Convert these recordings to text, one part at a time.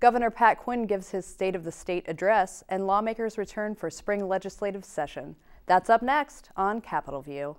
Governor Pat Quinn gives his State of the State address, and lawmakers return for spring legislative session. That's up next on Capitol View.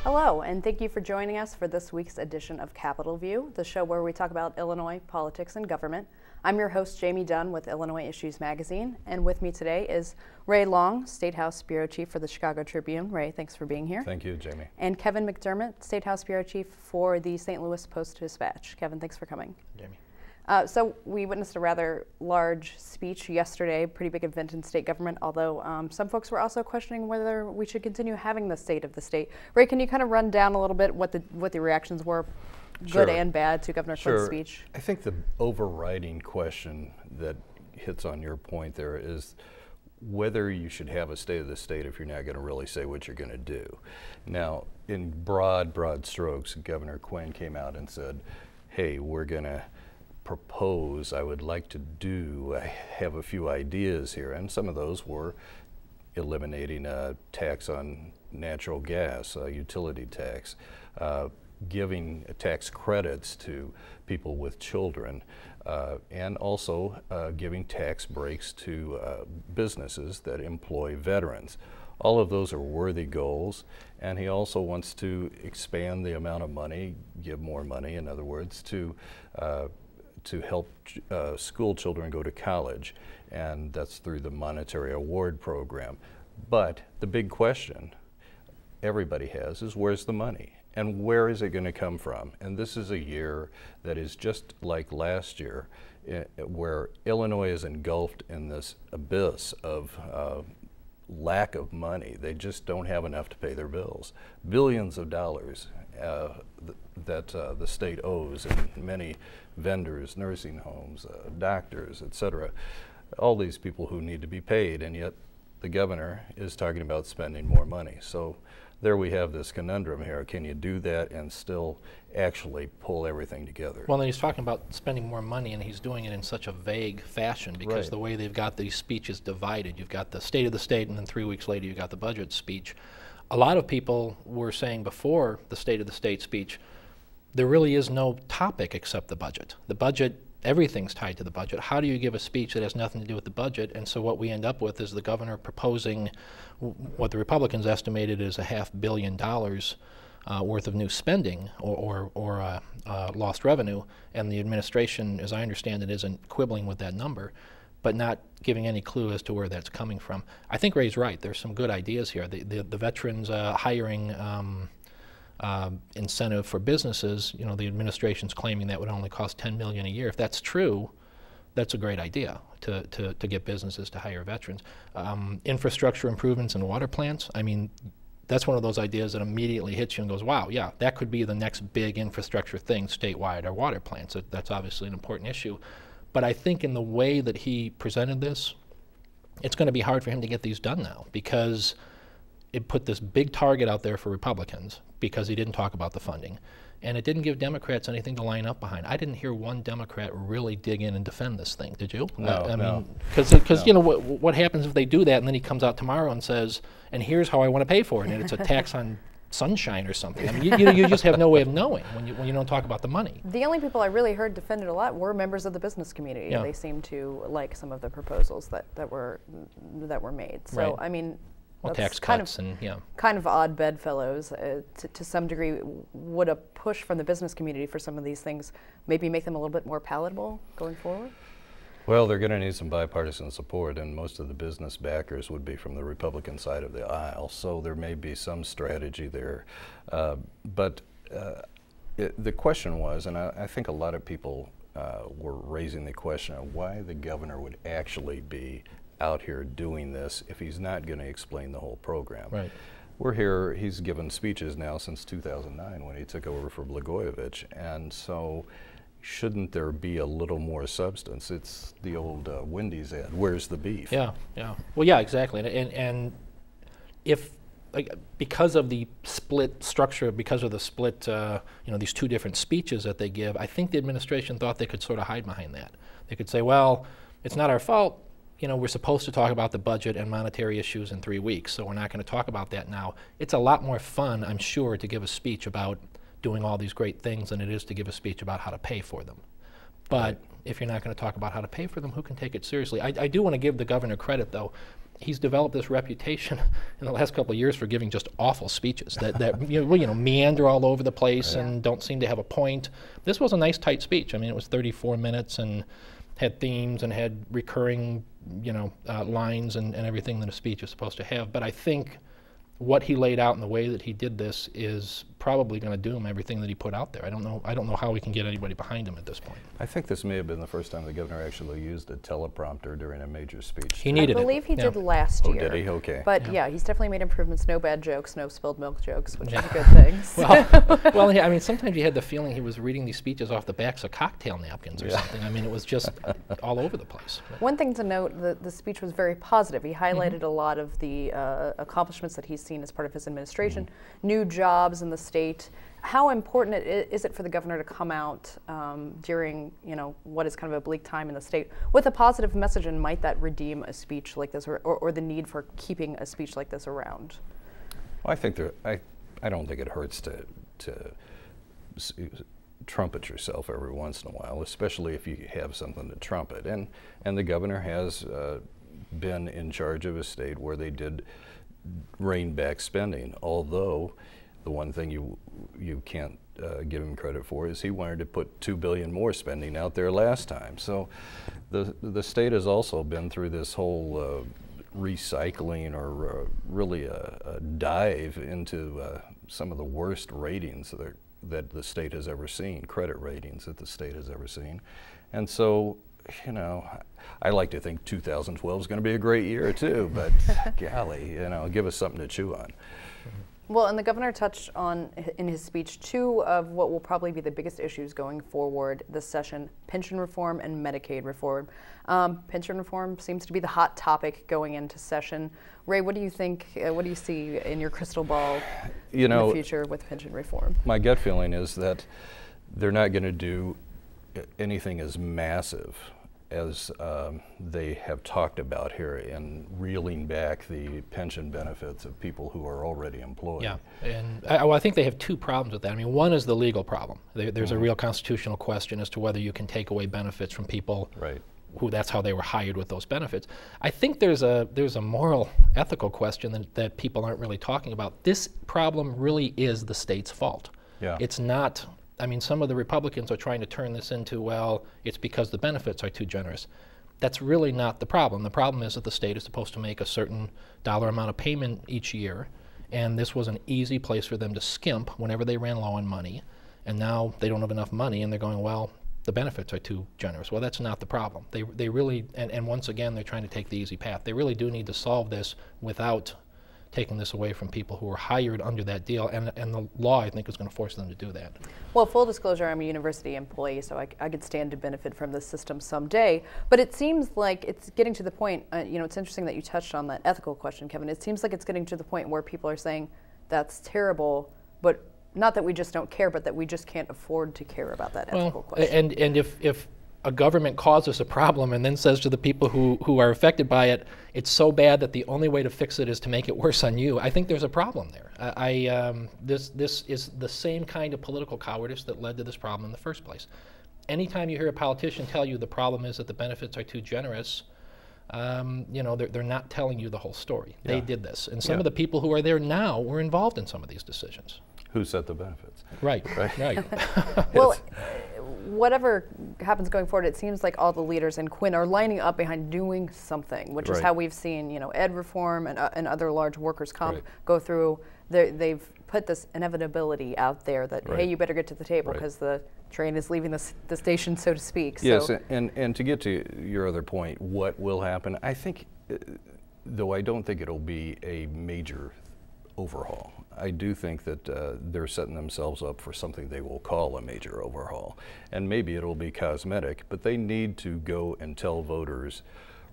Hello, and thank you for joining us for this week's edition of Capitol View, the show where we talk about Illinois politics and government. I'm your host, Jamey Dunn with Illinois Issues Magazine, and with me today is Ray Long, State House Bureau Chief for the Chicago Tribune. Ray, thanks for being here. Thank you, Jamey. And Kevin McDermott, State House Bureau Chief for the St. Louis Post-Dispatch. Kevin, thanks for coming. Jamey. So we witnessed a rather large speech yesterday, pretty big event in state government, although some folks were also questioning whether we should continue having the State of the State. Ray, can you kind of run down a little bit what the reactions were, good and bad, to Governor Quinn's speech? I think the overriding question that hits on your point there is whether you should have a State of the State if you're not going to really say what you're going to do. Now, in broad strokes, Governor Quinn came out and said, hey, we're going to propose, I would like to do, I have a few ideas here, and some of those were eliminating a tax on natural gas, a utility tax, giving tax credits to people with children, and also giving tax breaks to businesses that employ veterans. All of those are worthy goals, and he also wants to expand the amount of money, give more money, in other words, to help school children go to college, and that's through the monetary award program. But the big question everybody has is, where's the money? And where is it going to come from? And this is a year that is just like last year, where Illinois is engulfed in this abyss of lack of money. They just don't have enough to pay their bills. Billions of dollars that the state owes, and many vendors, nursing homes, doctors, etc. All these people who need to be paid, and yet the governor is talking about spending more money. So there we have this conundrum here. Can you do that and still actually pull everything together? Well, then he's talking about spending more money, and he's doing it in such a vague fashion because the way they've got these speeches divided, you've got the State of the State, and then 3 weeks later you've got the budget speech. A lot of people were saying before the State of the State speech, there really is no topic except the budget. The budget, everything's tied to the budget. How do you give a speech that has nothing to do with the budget? And so what we end up with is the governor proposing what the Republicans estimated is $500 million worth of new spending or lost revenue, and the administration, as I understand it, isn't quibbling with that number, but not giving any clue as to where that's coming from. I think Ray's right. There's some good ideas here. The veterans hiring incentive for businesses, you know, the administration's claiming that would only cost $10 million a year. If that's true, that's a great idea to get businesses to hire veterans. Infrastructure improvements in water plants, I mean, that's one of those ideas that immediately hits you and goes, wow, yeah, that could be the next big infrastructure thing statewide, are water plants. That's obviously an important issue. But I think in the way that he presented this, it's going to be hard for him to get these done now, because it put this big target out there for Republicans because he didn't talk about the funding. And it didn't give Democrats anything to line up behind. I didn't hear one Democrat really dig in and defend this thing. Did you? No, I no. mean, because you know, what happens if they do that and then he comes out tomorrow and says, and here's how I want to pay for it, and it's a tax on sunshine or something. I mean, you just have no way of knowing when you don't talk about the money. The only people I really heard defend it a lot were members of the business community. Yeah. They seemed to like some of the proposals that were made. So Right. I mean, Well, that's tax cuts and yeah. kind of odd bedfellows. To some degree, would a push from the business community for some of these things maybe make them a little bit more palatable going forward? Well, they're going to need some bipartisan support, and most of the business backers would be from the Republican side of the aisle, so there may be some strategy there. But the question was, and I think a lot of people were raising the question of why the governor would actually be out here doing this if he's not going to explain the whole program. Right. We're here, he's given speeches now since 2009 when he took over for Blagojevich, and so shouldn't there be a little more substance? It's the old Wendy's ad, where's the beef? Yeah, yeah. Well, yeah, exactly. And if, because of the split structure, because of the split, you know, these two different speeches that they give, I think the administration thought they could sort of hide behind that. They could say, well, it's not our fault. you know, we're supposed to talk about the budget and monetary issues in 3 weeks, so we're not going to talk about that now. It's a lot more fun, I'm sure, to give a speech about doing all these great things than it is to give a speech about how to pay for them. But if you're not going to talk about how to pay for them, who can take it seriously? I do want to give the governor credit, though. He's developed this reputation in the last couple of years for giving just awful speeches that you know, meander all over the place and don't seem to have a point. This was a nice, tight speech. I mean, it was 34 minutes and had themes and had recurring, you know, lines and everything that a speech is supposed to have. But I think what he laid out and the way that he did this is probably going to doom everything that he put out there. I don't know how we can get anybody behind him at this point. I think this may have been the first time the governor actually used a teleprompter during a major speech. He needed it. I believe he did last year. Oh, did he? Okay. But yeah, he's definitely made improvements. No bad jokes, no spilled milk jokes, which is a good thing. Well, yeah, I mean, sometimes you had the feeling he was reading these speeches off the backs of cocktail napkins or something. I mean, it was just all over the place. One thing to note, the speech was very positive. He highlighted a lot of the accomplishments that he's seen as part of his administration, new jobs in the state. How important is it for the governor to come out during, you know, what is kind of a bleak time in the state with a positive message, and might that redeem a speech like this, or the need for keeping a speech like this around? Well, I think I don't think it hurts to trumpet yourself every once in a while, especially if you have something to trumpet. And the governor has been in charge of a state where they did rein back spending, although the one thing you can't give him credit for is he wanted to put $2 billion more spending out there last time. So the state has also been through this whole recycling, or really a dive into some of the worst ratings that the state has ever seen, credit ratings that the state has ever seen. And so, you know, I like to think 2012 is going to be a great year too, but golly, you know, give us something to chew on. Well, and the governor touched on, in his speech, two of what will probably be the biggest issues going forward this session: pension reform and Medicaid reform. Pension reform seems to be the hot topic going into session. Ray, what do you think, what do you see in your crystal ball in the future with pension reform? My gut feeling is that they're not going to do anything as massive as they have talked about here in reeling back the pension benefits of people who are already employed. Yeah, and I think they have two problems with that. I mean, one is the legal problem. There's a real constitutional question as to whether you can take away benefits from people who that's how they were hired with those benefits. I think there's a moral, ethical question that people aren't really talking about. This problem really is the state's fault. Yeah. It's not. I mean, some of the Republicans are trying to turn this into, well, it's because the benefits are too generous. That's really not the problem. The problem is that the state is supposed to make a certain dollar amount of payment each year, and this was an easy place for them to skimp whenever they ran low on money, and now they don't have enough money, and they're going, well, the benefits are too generous. Well, that's not the problem. They really, and once again, they're trying to take the easy path. They really do need to solve this without taking this away from people who were hired under that deal, and the law, I think, is going to force them to do that. Well, full disclosure, I'm a university employee, so I could stand to benefit from this system someday, but it seems like it's getting to the point, you know, it's interesting that you touched on that ethical question, Kevin. It seems like it's getting to the point where people are saying, that's terrible, but not that we just don't care, but that we just can't afford to care about that ethical question. And if a government causes a problem and then says to the people who are affected by it, it's so bad that the only way to fix it is to make it worse on you, I think there's a problem there. This is the same kind of political cowardice that led to this problem in the first place. Anytime you hear a politician tell you the problem is that the benefits are too generous, you know, they're not telling you the whole story. Yeah. They did this. And some of the people who are there now were involved in some of these decisions. Who set the benefits? Right. Well, whatever happens going forward, it seems like all the leaders in Quinn are lining up behind doing something, which is how we've seen, you know, ed reform and other large workers' comp go through. They've put this inevitability out there that, hey, you better get to the table because the train is leaving the station, so to speak. Yes, so. and to get to your other point, what will happen, I think, though I don't think it'll be a major overhaul, I do think that they're setting themselves up for something they will call a major overhaul. And maybe it'll be cosmetic, but they need to go and tell voters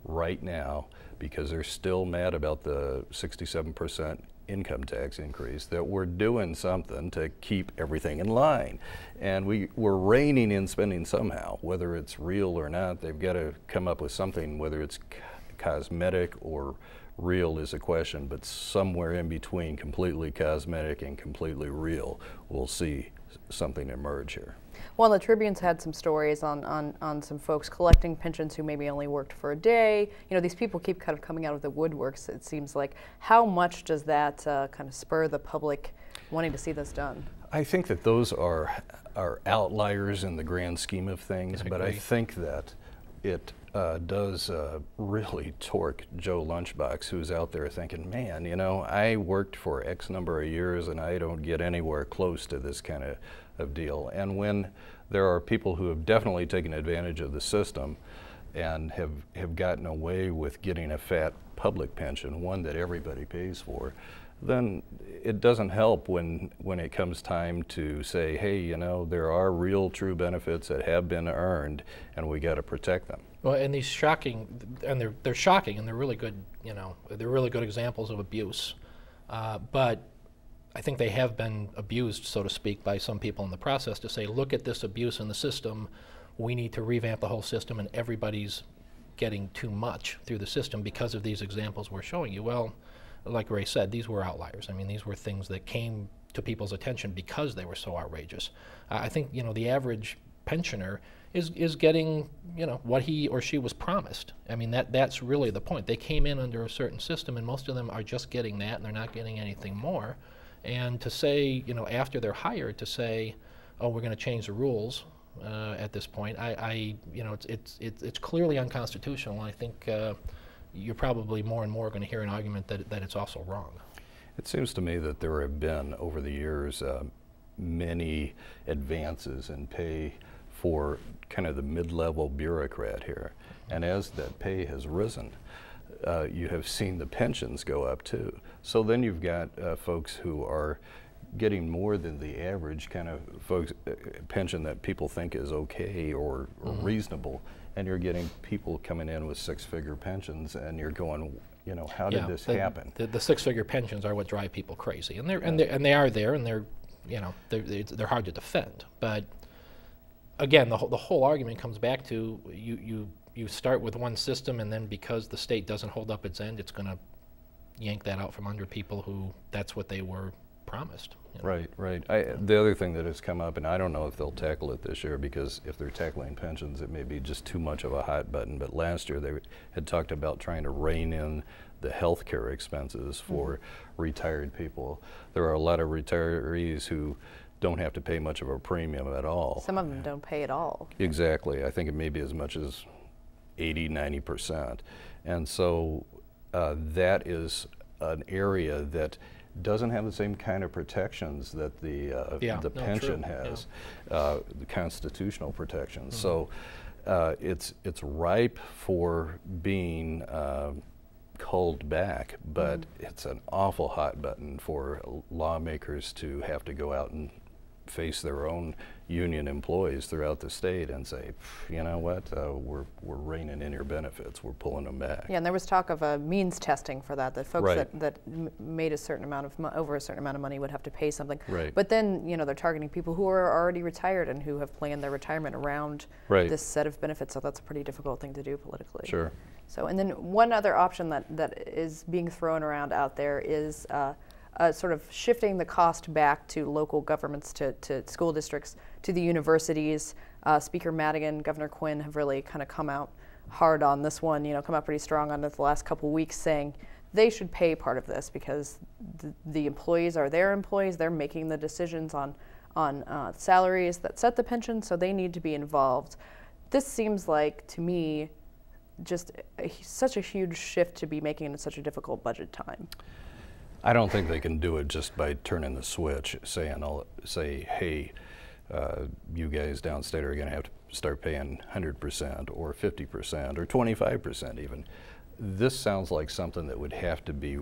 right now, because they're still mad about the 67% income tax increase, that we're doing something to keep everything in line. And we're reining in spending somehow, whether it's real or not. They've got to come up with something, whether it's cosmetic or real is a question, but somewhere in between completely cosmetic and completely real, we'll see something emerge here. Well, the Tribune's had some stories on some folks collecting pensions who maybe only worked for a day. You know, these people keep kind of coming out of the woodworks, it seems like. How much does that kind of spur the public wanting to see this done? I think that those are outliers in the grand scheme of things, but I think that it does really torque Joe Lunchbox, who's out there thinking, man, you know, I worked for X number of years and I don't get anywhere close to this kind of deal. And when there are people who have definitely taken advantage of the system and have gotten away with getting a fat public pension, one that everybody pays for, then it doesn't help when it comes time to say, hey, you know, there are real true benefits that have been earned and we got to protect them. Well, and these shocking, and they're shocking, and they're really good, you know, they're really good examples of abuse. But I think they have been abused, so to speak, by some people in the process to say, look at this abuse in the system, we need to revamp the whole system, and everybody's getting too much through the system because of these examples we're showing you. Well, like Ray said, these were outliers. I mean, these were things that came to people's attention because they were so outrageous. I think, you know, the average pensioner is getting, you know, what he or she was promised. I mean, that's really the point. They came in under a certain system, and most of them are just getting that, and they're not getting anything more. And to say, you know, after they're hired, to say, oh, we're going to change the rules at this point, you know, it's clearly unconstitutional. And I think you're probably more and more going to hear an argument that it's also wrong. It seems to me that there have been, over the years, many advances in pay for kind of the mid-level bureaucrat here. And as that pay has risen, you have seen the pensions go up too. So then you've got folks who are getting more than the average kind of folks pension that people think is okay or reasonable, and you're getting people coming in with six-figure pensions, and you're going, you know, how did this happen? The six-figure pensions are what drive people crazy, and they are there, and they're, you know, they're hard to defend. But again, the whole argument comes back to you start with one system, and then because the state doesn't hold up its end, it's going to yank that out from under people who that's what they were promised. You know? Right, right. The other thing that has come up, and I don't know if they'll tackle it this year, because if they're tackling pensions, it may be just too much of a hot button. But last year they had talked about trying to rein in the health care expenses for retired people. There are a lot of retirees who don't have to pay much of a premium at all. Some of them don't pay at all. Exactly. I think it may be as much as 80–90%. And so that is an area that doesn't have the same kind of protections that the pension has, the constitutional protections. So it's ripe for being culled back, but it's an awful hot button for lawmakers to have to go out and face their own union employees throughout the state and say, you know what, we're reining in your benefits, we're pulling them back. Yeah, and there was talk of means testing for that folks that made a certain amount of over a certain amount of money would have to pay something. Right. But then, you know, they're targeting people who are already retired and who have planned their retirement around this set of benefits. So that's a pretty difficult thing to do politically. Sure. So, and then one other option that is being thrown around out there is sort of shifting the cost back to local governments, to school districts, to the universities. Speaker Madigan, Governor Quinn have really kind of come out hard on this one, you know, come out pretty strong on it the last couple of weeks, saying they should pay part of this because the employees are their employees. They're making the decisions on salaries that set the pension, so they need to be involved. This seems like, to me, just such a huge shift to be making in such a difficult budget time. I don't think they can do it just by turning the switch, say, hey, you guys downstate are going to have to start paying 100% or 50% or 25% even. This sounds like something that would have to be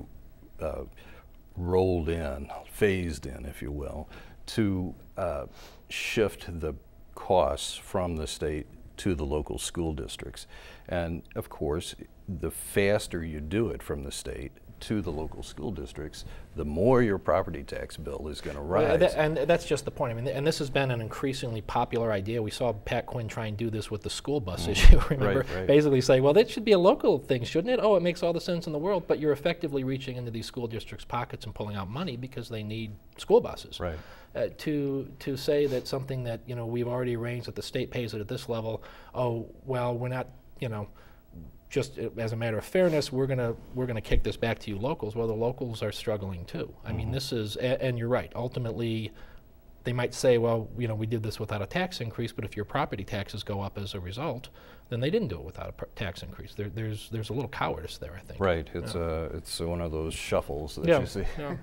rolled in, phased in, if you will, to shift the costs from the state to the local school districts. And of course, the faster you do it from the state, to the local school districts, the more your property tax bill is going to rise. And that's just the point. I mean, and this has been an increasingly popular idea. We saw Pat Quinn try and do this with the school bus issue, remember? Right. Basically saying, well, that should be a local thing, shouldn't it? Oh, it makes all the sense in the world, but you're effectively reaching into these school districts' pockets and pulling out money because they need school buses. Right. To say that something that, we've already arranged that the state pays it at this level, oh, well, we're not, just as a matter of fairness, we're gonna kick this back to you locals. Well, the locals are struggling too. I mean, this is, and you're right. Ultimately, they might say, well, we did this without a tax increase, but if your property taxes go up as a result, then they didn't do it without a tax increase. There's a little cowardice there, I think. Right. It's one of those shuffles that you see. Yeah.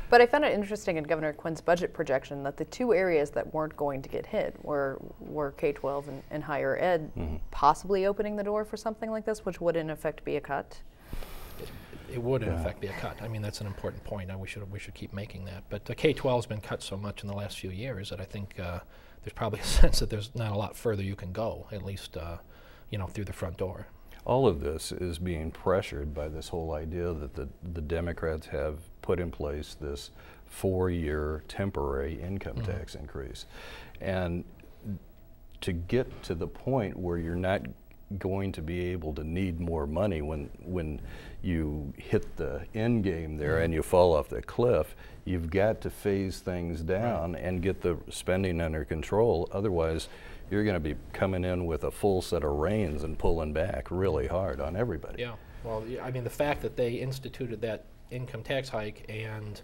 But I found it interesting in Governor Quinn's budget projection that the two areas that weren't going to get hit were K-12 and higher ed, possibly opening the door for something like this, which would in effect be a cut. It would in effect be a cut. I mean, that's an important point. We should keep making that. But K-12 has been cut so much in the last few years that I think there's probably a sense that there's not a lot further you can go, at least through the front door. All of this is being pressured by this whole idea that the Democrats have put in place this 4-year temporary income tax increase. And to get to the point where you're not going to be able to need more money when you hit the end game there and you fall off the cliff, you've got to phase things down and get the spending under control. Otherwise, you're going to be coming in with a full set of reins and pulling back really hard on everybody. Yeah, well, I mean, the fact that they instituted that income tax hike and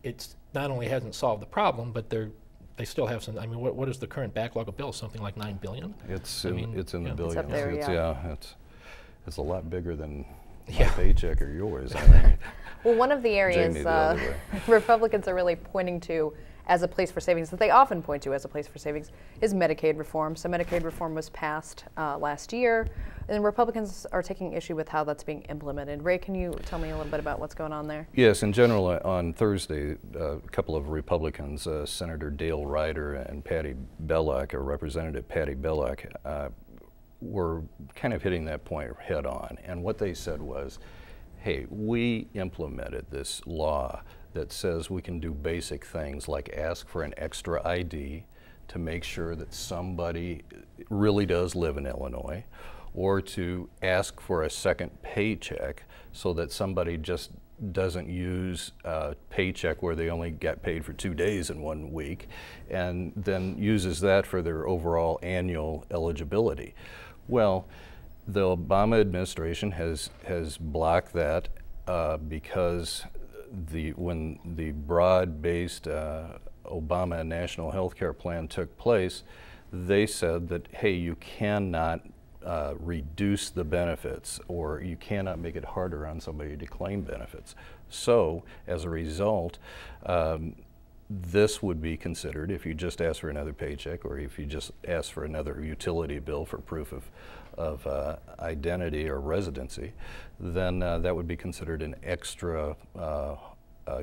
it's not only hasn't solved the problem, but they still have some. I mean, what is the current backlog of bills? Something like $9 billion. It's in the billions. It's up there, it's a lot bigger than my paycheck or yours. I think. Well, one of the areas Republicans are really pointing to as a place for savings, that they often point to as a place for savings, is Medicaid reform. So Medicaid reform was passed last year, and Republicans are taking issue with how that's being implemented. Ray, can you tell me a little bit about what's going on there? Yes, in general, on Thursday, a couple of Republicans, Senator Dale Ryder and Patty Bellock, or Representative Patty Bellock, were kind of hitting that point head on. And what they said was, hey, we implemented this law that says we can do basic things like ask for an extra ID to make sure that somebody really does live in Illinois, or to ask for a second paycheck so that somebody just doesn't use a paycheck where they only get paid for 2 days in 1 week and then uses that for their overall annual eligibility. Well, the Obama administration has blocked that because when the broad-based Obama National Health Care Plan took place, they said that, hey, you cannot reduce the benefits, or you cannot make it harder on somebody to claim benefits. So, as a result, this would be considered, if you just ask for another paycheck, or if you just ask for another utility bill for proof of identity or residency, then that would be considered an extra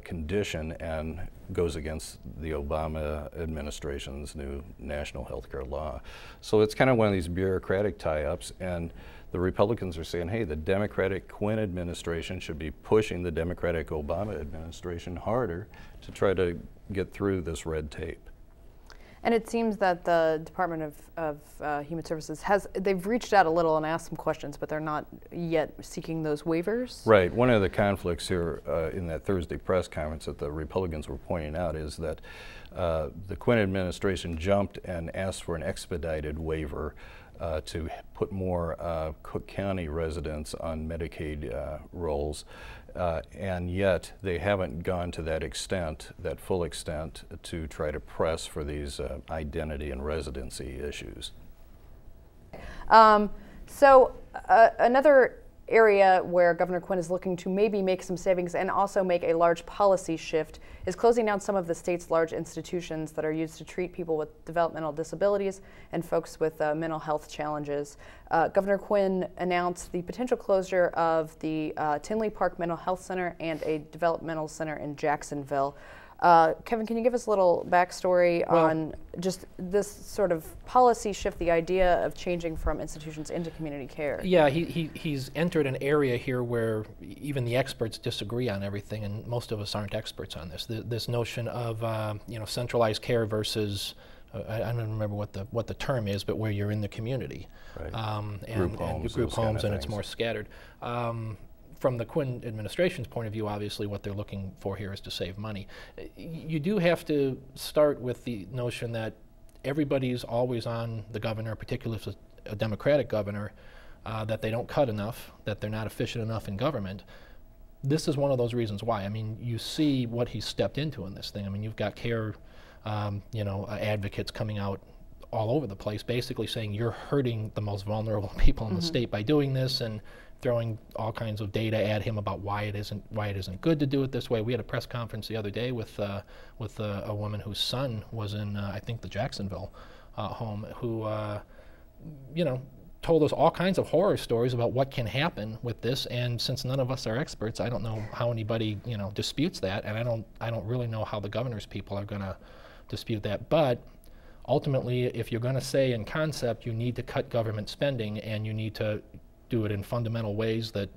condition and goes against the Obama administration's new national health care law. So it's kind of one of these bureaucratic tie-ups, and the Republicans are saying, hey, the Democratic Quinn administration should be pushing the Democratic Obama administration harder to try to get through this red tape. And it seems that the Department of Human Services they've reached out a little and asked some questions, but they're not yet seeking those waivers. Right. One of the conflicts here in that Thursday press conference that the Republicans were pointing out is that the Quinn administration jumped and asked for an expedited waiver to put more Cook County residents on Medicaid rolls, and yet they haven't gone to that extent, that full extent, to try to press for these identity and residency issues. Another area where Governor Quinn is looking to maybe make some savings and also make a large policy shift is closing down some of the state's large institutions that are used to treat people with developmental disabilities and folks with mental health challenges. Governor Quinn announced the potential closure of the Tinley Park Mental Health Center and a developmental center in Jacksonville. Kevin, can you give us a little backstory on just this sort of policy shift, the idea of changing from institutions into community care? Yeah, he's entered an area here where even the experts disagree on everything, and most of us aren't experts on this. This notion of centralized care versus I don't remember what the term is, but where you're in the community, right. and group homes, and it's more scattered. From the Quinn administration's point of view, obviously what they're looking for here is to save money. You do have to start with the notion that everybody's always on the governor, particularly if it's a Democratic governor, that they don't cut enough, that they're not efficient enough in government. This is one of those reasons why. I mean, you see what he's stepped into in this thing. I mean, you've got care, advocates coming out all over the place, basically saying you're hurting the most vulnerable people in the state by doing this, and throwing all kinds of data at him about why it isn't good to do it this way. We had a press conference the other day with a woman whose son was in I think the Jacksonville home, who told us all kinds of horror stories about what can happen with this. And since none of us are experts, I don't know how anybody disputes that, and I don't really know how the governor's people are going to dispute that. But ultimately, if you're going to say in concept you need to cut government spending, and you need to do it in fundamental ways that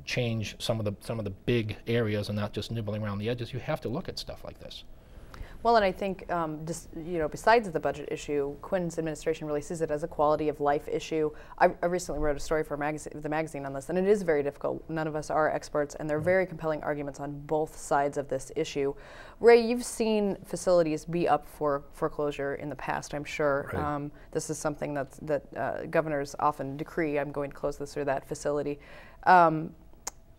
change some of the big areas and not just nibbling around the edges, you have to look at stuff like this. Well, and I think besides the budget issue, Quinn's administration really sees it as a quality of life issue. I recently wrote a story for the magazine on this, and it is very difficult. None of us are experts, and there are very compelling arguments on both sides of this issue. Ray, you've seen facilities be up for foreclosure in the past, I'm sure. Right. This is something that governors often decree, I'm going to close this or that facility.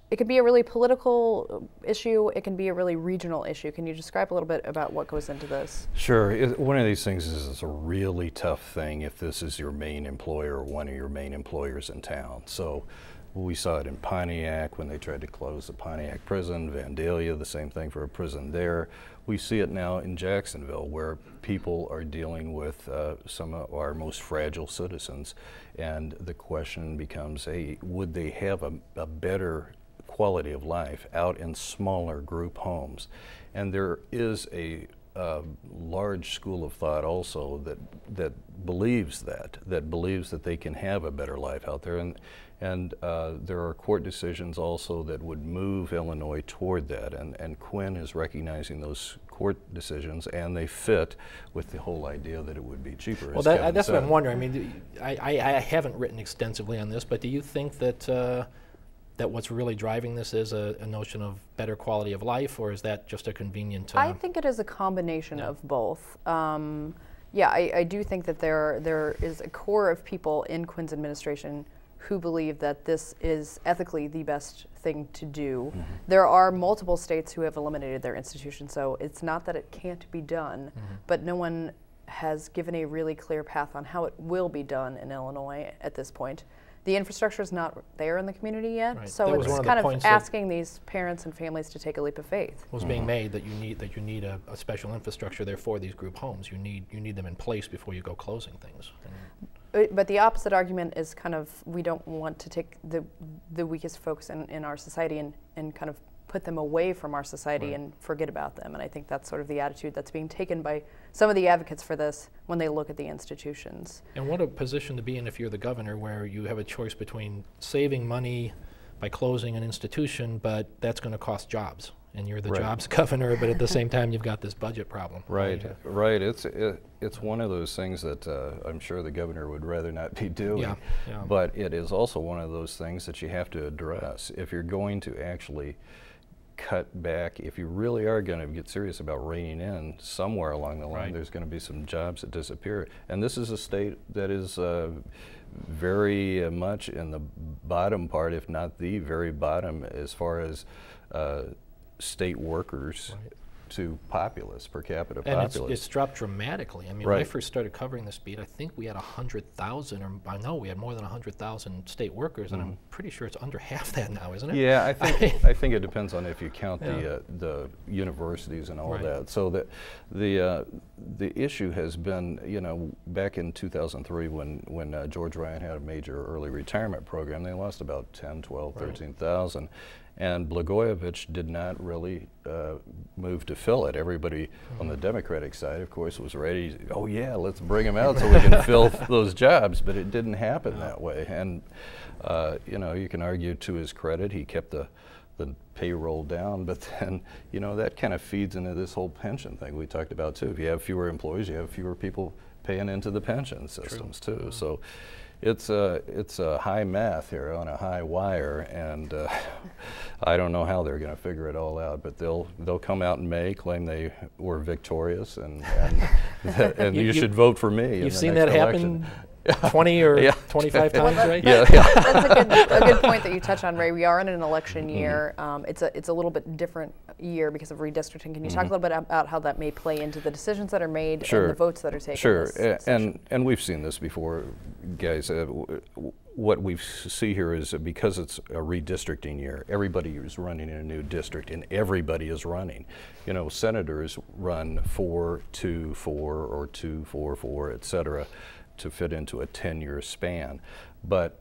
It can be a really political issue. It can be a really regional issue. Can you describe a little bit about what goes into this? Sure. One of these things is it's a really tough thing if this is your main employer or one of your main employers in town. So we saw it in Pontiac when they tried to close the Pontiac prison, Vandalia, the same thing for a prison there. We see it now in Jacksonville, where people are dealing with some of our most fragile citizens. And the question becomes, hey, would they have a better quality of life out in smaller group homes? And there is a large school of thought also that believes that they can have a better life out there, and there are court decisions also that would move Illinois toward that, and Quinn is recognizing those court decisions, and they fit with the whole idea that it would be cheaper. Well, that's what I'm wondering. I mean, I haven't written extensively on this, but do you think that that what's really driving this is a notion of better quality of life, or is that just a convenient? I think it is a combination of both. I do think that there is a core of people in Quinn's administration who believe that this is ethically the best thing to do. Mm-hmm. There are multiple states who have eliminated their institutions, so it's not that it can't be done, but no one has given a really clear path on how it will be done in Illinois at this point. The infrastructure is not there in the community yet, right. So it's kind of asking these parents and families to take a leap of faith. Was being made that you need a special infrastructure there for these group homes. You need them in place before you go closing things. But the opposite argument is kind of, we don't want to take the weakest folks in our society and kind of put them away from our society and forget about them. And I think that's sort of the attitude that's being taken by some of the advocates for this when they look at the institutions. And what a position to be in if you're the governor, where you have a choice between saving money by closing an institution, but that's going to cost jobs. And you're the jobs governor, but at the same time you've got this budget problem. Right. It's one of those things that I'm sure the governor would rather not be doing. But it is also one of those things that you have to address if you're going to actually cut back. If you really are going to get serious about reining in, somewhere along the line there's going to be some jobs that disappear. And this is a state that is very much in the bottom part, if not the very bottom, as far as state workers to populace, per capita populace. And it's dropped dramatically. I mean, when I first started covering this beat, I think we had 100,000, or I know we had more than 100,000 state workers, and I'm pretty sure it's under half that now, isn't it? Yeah, I think it depends on if you count the universities and all that. So that the issue has been, back in 2003 when George Ryan had a major early retirement program, they lost about 10, 12, 13,000. And Blagojevich did not really move to fill it. Everybody on the Democratic side, of course, was ready. Oh yeah, let's bring him out so we can fill those jobs. But it didn't happen that way. And you know, you can argue to his credit, he kept the payroll down. But then, you know, that kind of feeds into this whole pension thing we talked about too. If you have fewer employees, you have fewer people paying into the pension systems too. So it's a high math here on a high wire, and I don't know how they're going to figure it all out. But they'll come out in May, claim they were victorious, and you should vote for me. You've seen that happen 20 or 25 times, right? That's a good point that you touch on, Ray. We are in an election year. It's a little bit different year because of redistricting. Can you talk a little bit about how that may play into the decisions that are made and the votes that are taken? Sure, and we've seen this before, guys. What we see here is because it's a redistricting year, everybody is running in a new district, and everybody is running. You know, senators run 4-2-4 or 2-4-4, et cetera, to fit into a 10-year span. But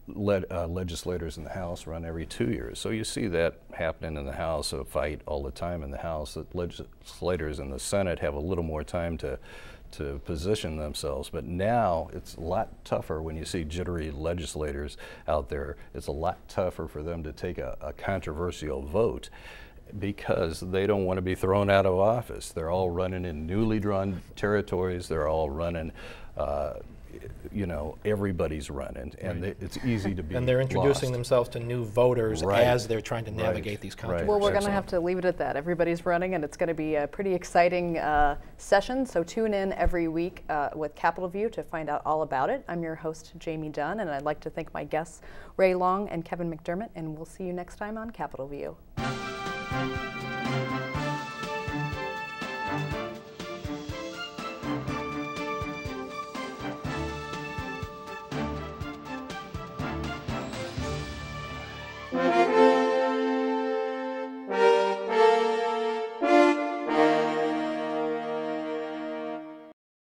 legislators in the House run every 2 years. So you see that happening in the House, a fight all the time in the House. That legislators in the Senate have a little more time to position themselves. But now it's a lot tougher when you see jittery legislators out there. It's a lot tougher for them to take a controversial vote, because they don't want to be thrown out of office. They're all running in newly drawn territories. They're all running, you know, everybody's running, and it's easy to be And they're introducing lost. themselves to new voters as they're trying to navigate these controversies. Well, we're going to have to leave it at that. Everybody's running, and it's going to be a pretty exciting session, so tune in every week with CapitolView to find out all about it. I'm your host, Jamey Dunn, and I'd like to thank my guests, Ray Long and Kevin McDermott, and we'll see you next time on CapitolView.